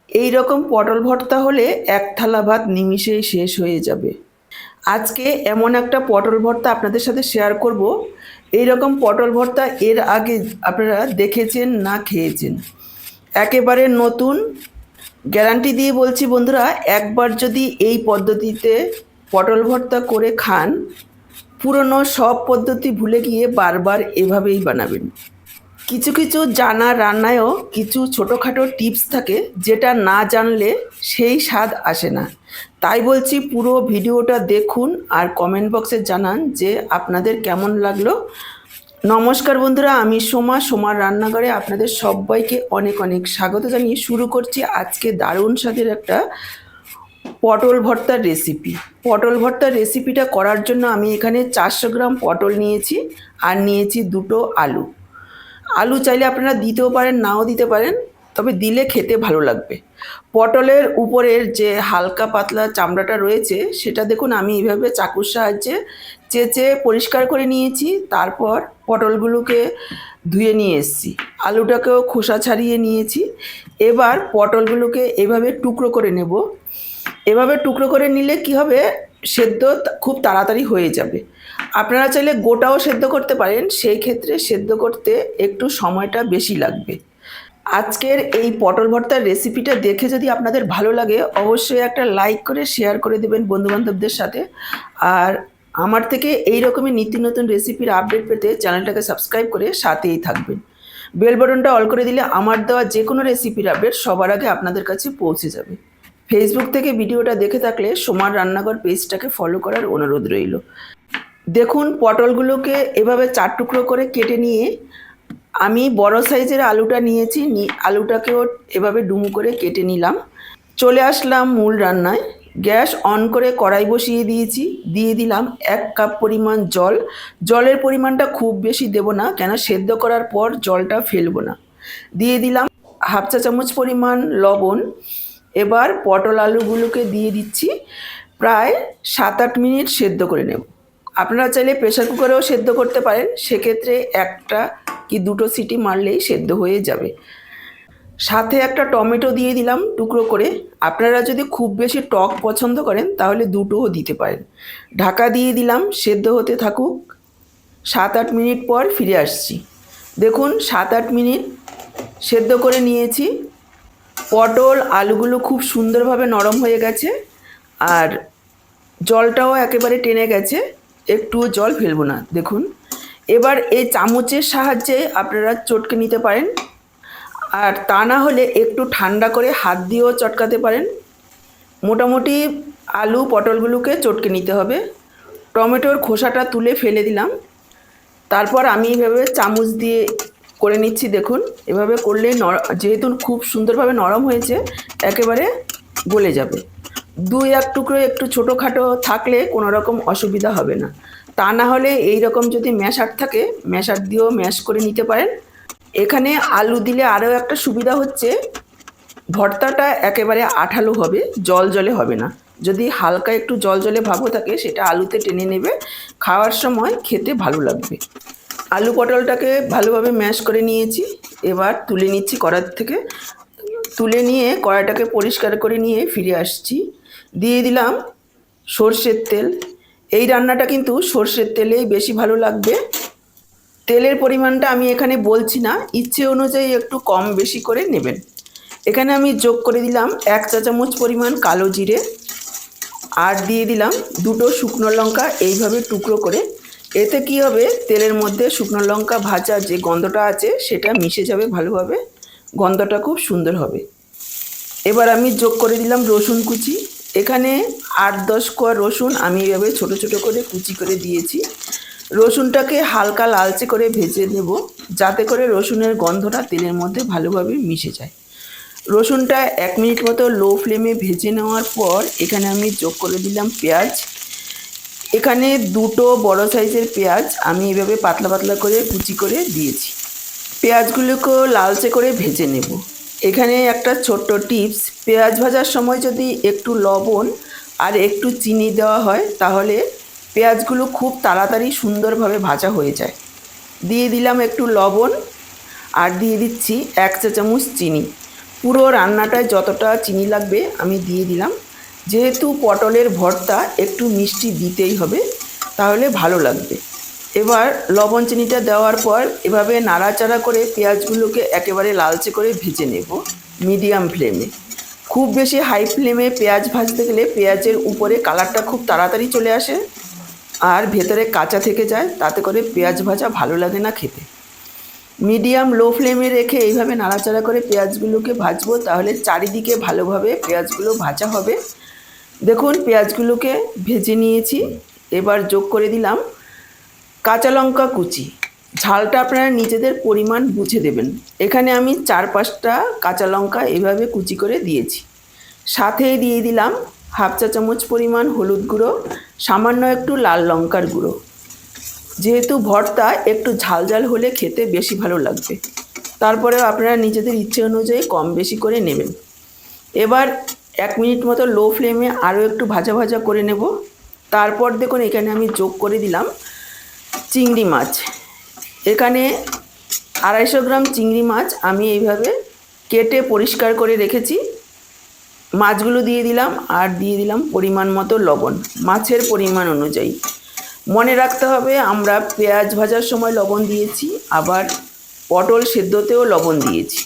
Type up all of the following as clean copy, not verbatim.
এই রকম পটল ভর্তা হলে এক থালা ভাত নিমিষেই শেষ হয়ে যাবে। আজকে এমন একটা পটল ভর্তা আপনাদের সাথে শেয়ার করব। এই রকম পটল ভর্তা এর আগে আপনারা দেখেছেন না খেয়েছেন? একেবারে নতুন, গ্যারান্টি দিয়ে বলছি বন্ধুরা, একবার যদি এই পদ্ধতিতে পটল ভর্তা করে খান, পুরনো সব পদ্ধতি ভুলে গিয়ে বারবার এভাবেই বানাবেন। কিছু কিছু জানা রান্নায়ও কিছু ছোটোখাটো টিপস থাকে, যেটা না জানলে সেই স্বাদ আসে না। তাই বলছি, পুরো ভিডিওটা দেখুন আর কমেন্ট বক্সে জানান যে আপনাদের কেমন লাগলো। নমস্কার বন্ধুরা, আমি সোমার রান্নাঘরে আপনাদের সবাইকে অনেক অনেক স্বাগত জানিয়ে শুরু করছি আজকে দারুণ স্বাদের একটা পটল ভর্তার রেসিপি। পটল ভর্তার রেসিপিটা করার জন্য আমি এখানে 400 গ্রাম পটল নিয়েছি আর নিয়েছি দুটো আলু। আলু চাইলে আপনারা দিতেও পারেন, নাও দিতে পারেন, তবে দিলে খেতে ভালো লাগবে। পটলের উপরের যে হালকা পাতলা চামড়াটা রয়েছে সেটা দেখুন আমি এইভাবে চাকুর সাহায্যে চেঁচে পরিষ্কার করে নিয়েছি। তারপর পটলগুলোকে ধুয়ে নিয়ে এসেছি, আলুটাকেও খোসা ছাড়িয়ে নিয়েছি। এবার পটলগুলোকে এভাবে টুকরো করে নেব। এভাবে টুকরো করে নিলে কি হবে, সেদ্ধ খুব তাড়াতাড়ি হয়ে যাবে। আপনারা চাইলে গোটাও সেদ্ধ করতে পারেন, সেই ক্ষেত্রে সেদ্ধ করতে একটু সময়টা বেশি লাগবে। আজকের এই পটল ভর্তার রেসিপিটা দেখে যদি আপনাদের ভালো লাগে, অবশ্যই একটা লাইক করে শেয়ার করে দেবেন বন্ধুবান্ধবদের সাথে। আর আমার থেকে এই রকমই নিত্য নতুন রেসিপির আপডেট পেতে চ্যানেলটাকে সাবস্ক্রাইব করে সাথেই থাকবেন। বেল বাটনটা অল করে দিলে আমার দেওয়া যে কোনো রেসিপির আপডেট সবার আগে আপনাদের কাছে পৌঁছে যাবে। ফেসবুক থেকে ভিডিওটা দেখে থাকলে সোমার রান্নাঘর পেজটাকে ফলো করার অনুরোধ রইল। দেখুন পটলগুলোকে এভাবে 4 টুকরো করে কেটে নিয়ে আমি বড় সাইজের আলুটা নিয়েছি, আলুটাকেও এভাবে ডুমো করে কেটে নিলাম। চলে আসলাম মূল রান্নায়। গ্যাস অন করে কড়াই বসিয়ে দিয়েছি, দিয়ে দিলাম 1 কাপ পরিমাণ জল। জলের পরিমাণটা খুব বেশি দেব না, কেন সেদ্ধ করার পর জলটা ফেলবো না। দিয়ে দিলাম হাফ চা চামচ পরিমাণ লবণ। এবার পটল আলুগুলোকে দিয়ে দিচ্ছি, প্রায় 7-8 মিনিট সেদ্ধ করে নেব। আপনারা চাইলে প্রেসার কুকারেও সেদ্ধ করতে পারেন, সেক্ষেত্রে একটা কি দুটো সিটি মারলেই সেদ্ধ হয়ে যাবে। সাথে একটা টমেটো দিয়ে দিলাম টুকরো করে। আপনারা যদি খুব বেশি টক পছন্দ করেন তাহলে দুটোও দিতে পারেন। ঢাকা দিয়ে দিলাম, সেদ্ধ হতে থাকুক। 7-8 মিনিট পর ফিরে আসছি। দেখুন 7-8 মিনিট সেদ্ধ করে নিয়েছি। পটল আলুগুলো খুব সুন্দরভাবে নরম হয়ে গেছে আর জলটাও একেবারে টেনে গেছে, একটুও জল ফেলবো না। দেখুন এবার এই চামচের সাহায্যে আপনারা চটকে নিতে পারেন, আর তা না হলে একটু ঠান্ডা করে হাত দিয়েও চটকাতে পারেন। মোটামুটি আলু পটলগুলোকে চটকে নিতে হবে। টমেটোর খোসাটা তুলে ফেলে দিলাম। তারপর আমি এইভাবে চামচ দিয়ে করে নিচ্ছি। দেখুন এভাবে করলে যেহেতু খুব সুন্দরভাবে নরম হয়েছে, একেবারে গলে যাবে। 2-1 টুকরো একটু ছোটোখাটো থাকলে কোনো রকম অসুবিধা হবে না। তা না হলে এই রকম যদি ম্যাশার থাকে, ম্যাশার দিয়েও ম্যাশ করে নিতে পারেন। এখানে আলু দিলে আরও একটা সুবিধা হচ্ছে, ভর্তাটা একেবারে আঠালো হবে, জল জলে হবে না। যদি হালকা একটু জল জলে ভাবও থাকে, সেটা আলুতে টেনে নেবে, খাওয়ার সময় খেতে ভালো লাগবে। আলু পটলটাকে ভালোভাবে ম্যাশ করে নিয়েছি। এবার তুলে নিচ্ছি কড়াই থেকে। তুলে নিয়ে কড়াইটাকে পরিষ্কার করে নিয়ে ফিরে আসছি। দিয়ে দিলাম সর্ষের তেল। এই রান্নাটা কিন্তু সর্ষের তেলেই বেশি ভালো লাগবে। তেলের পরিমাণটা আমি এখানে বলছি না, ইচ্ছে অনুযায়ী একটু কম বেশি করে নেবেন। এখানে আমি যোগ করে দিলাম 1 চা চামচ পরিমাণ কালো জিরে, আর দিয়ে দিলাম দুটো শুকনো লঙ্কা এইভাবে টুকরো করে। এতে কি হবে, তেলের মধ্যে শুকনো লঙ্কা ভাজা যে গন্ধটা আছে সেটা মিশে যাবে ভালোভাবে, গন্ধটা খুব সুন্দর হবে। এবার আমি যোগ করে দিলাম রসুন কুচি। এখানে 8-10 কোয়া রসুন আমি এভাবে ছোটো ছোটো করে কুচি করে দিয়েছি। রসুনটাকে হালকা লালচে করে ভেজে নেব, যাতে করে রসুনের গন্ধটা তেলের মধ্যে ভালোভাবে মিশে যায়। রসুনটা 1 মিনিট মতো লো ফ্লেমে ভেজে নেওয়ার পর এখানে আমি যোগ করে দিলাম পেঁয়াজ। এখানে দুটো বড় সাইজের পেঁয়াজ আমি এভাবে পাতলা পাতলা করে কুচি করে দিয়েছি। পেঁয়াজগুলোকেও লালচে করে ভেজে নেব। এখানে একটা ছোট্ট টিপস, পেঁয়াজ ভাজার সময় যদি একটু লবণ আর একটু চিনি দেওয়া হয়, তাহলে পেঁয়াজগুলো খুব তাড়াতাড়ি সুন্দরভাবে ভাজা হয়ে যায়। দিয়ে দিলাম একটু লবণ আর দিয়ে দিচ্ছি 1 চা চামচ চিনি। পুরো রান্নাটায় যতটা চিনি লাগবে আমি দিয়ে দিলাম। যেহেতু পটলের ভর্তা একটু মিষ্টি দিতেই হবে, তাহলে ভালো লাগবে। এবার লবণ চিনিটা দেওয়ার পর এভাবে নাড়াচাড়া করে পেঁয়াজগুলোকে একেবারে লালচে করে ভেজে নেব মিডিয়াম ফ্লেমে। খুব বেশি হাই ফ্লেমে পেঁয়াজ ভাজতে গেলে পেঁয়াজের উপরে কালারটা খুব তাড়াতাড়ি চলে আসে আর ভেতরে কাঁচা থেকে যায়, তাতে করে পেঁয়াজ ভাজা ভালো লাগে না খেতে। মিডিয়াম লো ফ্লেমে রেখে এইভাবে নাড়াচাড়া করে পেঁয়াজগুলোকে ভাজবো, তাহলে চারিদিকে ভালোভাবে পেঁয়াজগুলো ভাজা হবে। দেখুন পেঁয়াজগুলোকে ভেজে নিয়েছি। এবার যোগ করে দিলাম কাঁচা লঙ্কা কুচি। ঝালটা আপনারা নিজেদের পরিমাণ বুঝে দেবেন। এখানে আমি 4-5টা কাঁচা লঙ্কা এভাবে কুচি করে দিয়েছি। সাথেই দিয়ে দিলাম হাফ চা চামচ পরিমাণ হলুদ গুঁড়ো, সামান্য একটু লাল লঙ্কার গুঁড়ো। যেহেতু ভর্তা একটু ঝাল ঝাল হলে খেতে বেশি ভালো লাগবে, তারপরেও আপনারা নিজেদের ইচ্ছে অনুযায়ী কম বেশি করে নেবেন। এবার 1 মিনিট মতো লো ফ্লেমে আরও একটু ভাজা ভাজা করে নেব। তারপর দেখুন এখানে আমি যোগ করে দিলাম চিংড়ি মাছ। এখানে 250 গ্রাম চিংড়ি মাছ আমি এইভাবে কেটে পরিষ্কার করে রেখেছি। মাছগুলো দিয়ে দিলাম আর দিয়ে দিলাম পরিমাণ মতো লবণ, মাছের পরিমাণ অনুযায়ী। মনে রাখতে হবে আমরা পেঁয়াজ ভাজার সময় লবণ দিয়েছি, আবার পটল সেদ্ধতেও লবণ দিয়েছি।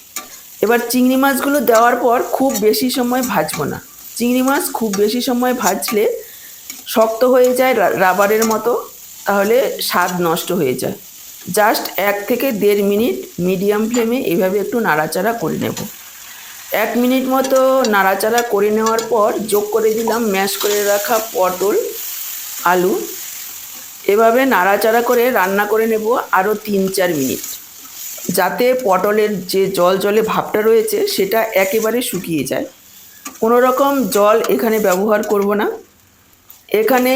এবার চিংড়ি মাছগুলো দেওয়ার পর খুব বেশি সময় ভাজবো না। চিংড়ি মাছ খুব বেশি সময় ভাজলে শক্ত হয়ে যায় রাবারের মতো, তাহলে স্বাদ নষ্ট হয়ে যায়। জাস্ট 1 থেকে 1.5 মিনিট মিডিয়াম ফ্লেমে এইভাবে একটু নাড়াচাড়া করে নেব। 1 মিনিট মতো নাড়াচাড়া করে নেওয়ার পর যোগ করে দিলাম ম্যাশ করে রাখা পটল আলু। এভাবে নাড়াচাড়া করে রান্না করে নেব আরও 3-4 মিনিট, যাতে পটলের যে জল জলে ভাবটা রয়েছে সেটা একেবারে শুকিয়ে যায়। কোনো রকম জল এখানে ব্যবহার করব না। এখানে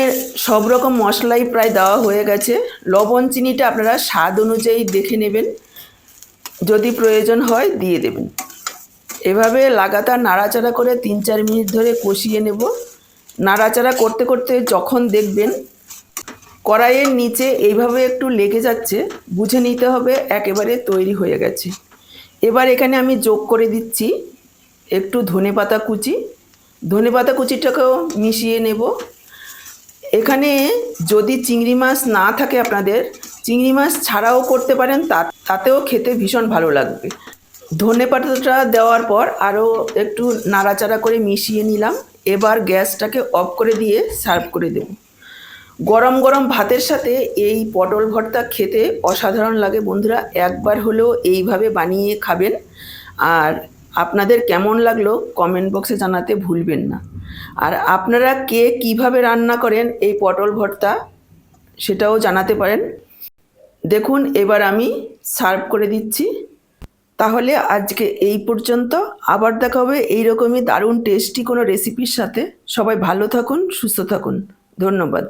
সব রকম মশলাই প্রায় দেওয়া হয়ে গেছে। লবণ চিনিটা আপনারা স্বাদ অনুযায়ী দেখে নেবেন, যদি প্রয়োজন হয় দিয়ে দেবেন। এভাবে লাগাতার নাড়াচাড়া করে 3-4 মিনিট ধরে কষিয়ে নেব। নাড়াচাড়া করতে করতে যখন দেখবেন কড়াইয়ের নিচে এইভাবে একটু লেগে যাচ্ছে, বুঝে নিতে হবে একেবারে তৈরি হয়ে গেছে। এবার এখানে আমি যোগ করে দিচ্ছি একটু ধনেপাতা কুচি। ধনেপাতা কুচিটাকেও মিশিয়ে নেব। এখানে যদি চিংড়ি মাছ না থাকে আপনাদের, চিংড়ি মাছ ছাড়াও করতে পারেন, তাতেও খেতে ভীষণ ভালো লাগবে। ধনেপাতাটা দেওয়ার পর আরও একটু নাড়াচাড়া করে মিশিয়ে নিলাম। এবার গ্যাসটাকে অফ করে দিয়ে সার্ভ করে দেব। গরম গরম ভাতের সাথে এই পটল ভর্তা খেতে অসাধারণ লাগে। বন্ধুরা একবার হলেও এইভাবে বানিয়ে খাবেন, আর আপনাদের কেমন লাগলো কমেন্ট বক্সে জানাতে ভুলবেন না। আর আপনারা কে কিভাবে রান্না করেন এই পটল ভর্তা সেটাও জানাতে পারেন। দেখুন এবার আমি সার্ভ করে দিচ্ছি। তাহলে আজকে এই পর্যন্ত, আবার দেখা হবে এইরকমই দারুণ টেস্টি কোনো রেসিপির সাথে। সবাই ভালো থাকুন, সুস্থ থাকুন। ধন্যবাদ।